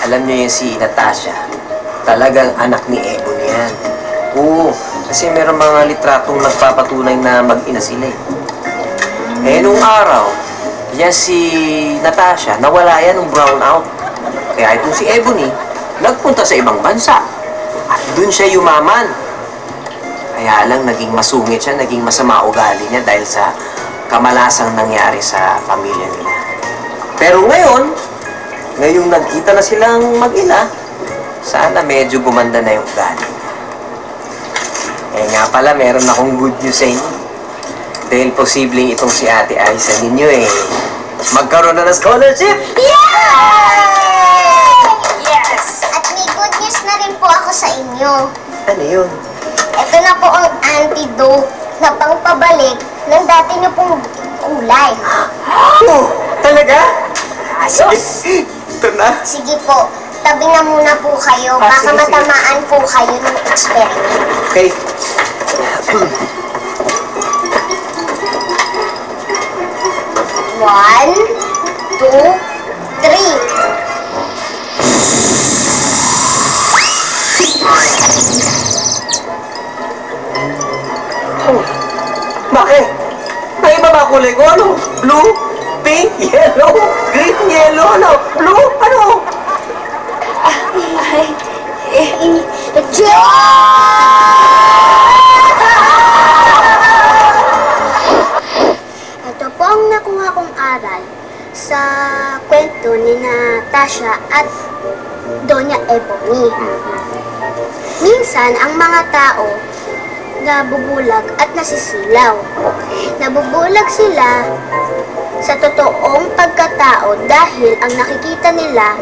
Alam niyo yung si Natasha, talagang anak ni Ebon yan. Oo, kasi meron mga litratong nagpapatunay na mag-ina sila eh. Eh, nung araw, yan si Natasha, nawala yan ng brownout. Kaya itong si Ebony, nagpunta sa ibang bansa. At dun siya yumaman. Kaya lang, naging masungit siya, naging masama ugali niya dahil sa kamalasang nangyari sa pamilya nila. Pero ngayong nagkita na silang mag-ina, sana medyo gumanda na yung ugali niya. Eh nga pala, meron akong good news sa inyo. Dahil posibleng itong si Ate Aiza ninyo eh, magkaroon na ng scholarship! Yay! Yes! At may good news na rin po ako sa inyo. Ano yun? Ito na po ang antidote na pangpabalik ng dati niyo pong kulay. Oh, talaga? Sus! Ito na. Sige po, tabi na muna po kayo. Baka sige, matamaan po kayo ng experiment. Okay. One, two, three. Oh, bakit? May iba ba kulay ko? Ano? Blue? Pink? Yellow? Green? Yellow? Ano? Blue? Ano? Ito po ang nakuha kong aral sa kwento ni Natasha at Doña Ebony. Minsan, ang mga tao nabubulag at nasisilaw. Nabubulag sila sa totoong pagkatao dahil ang nakikita nila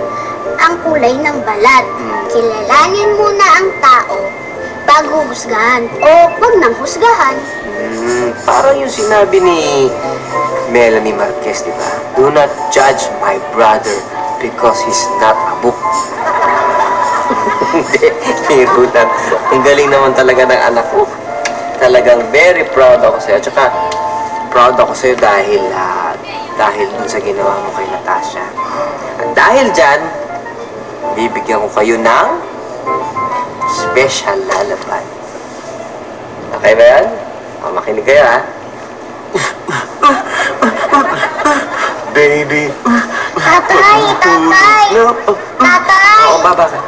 ang kulay ng balat. Kilalanin muna ang tao bago husgahan o wag nang husgahan. Parang yung sinabi ni Melanie Marquez, di ba? Do not judge my brother because he's not a book. Hindi, biro lang. Ang galing naman talaga ng anak ko. Talagang very proud ako sa'yo. Tsaka, proud ako sa'yo dahil dun sa ginawa mo kay Natasha. At dahil dyan, bibigyan ko kayo ng special lullaby. Okay ba yan? Makinig kayo, ha? Baby. Tatay! Tatay! Tatay! Oo, baba ka.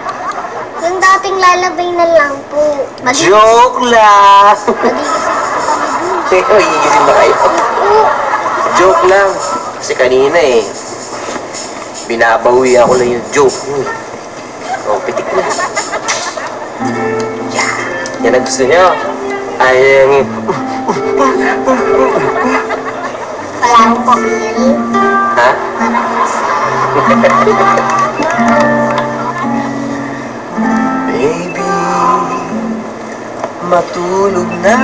Yung dating lalabay na lang po. Joke lang! Magigising ba kayo? Joke lang. Kasi kanina eh, binabawi ako lang yung joke mo eh. O, pitik na. Yan ang gusto niyo. Ay, yung... Wala akong pamil. Ha? Baby, matulog na.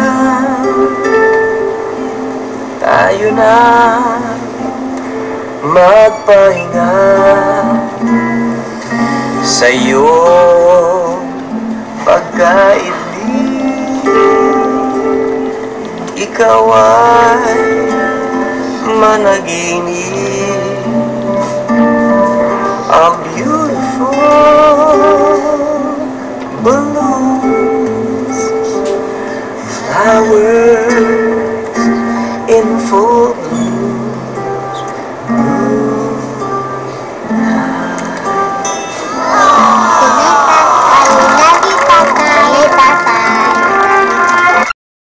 Tayo na magpahinga sa iyong pagkaidli. Ikaw ay managinip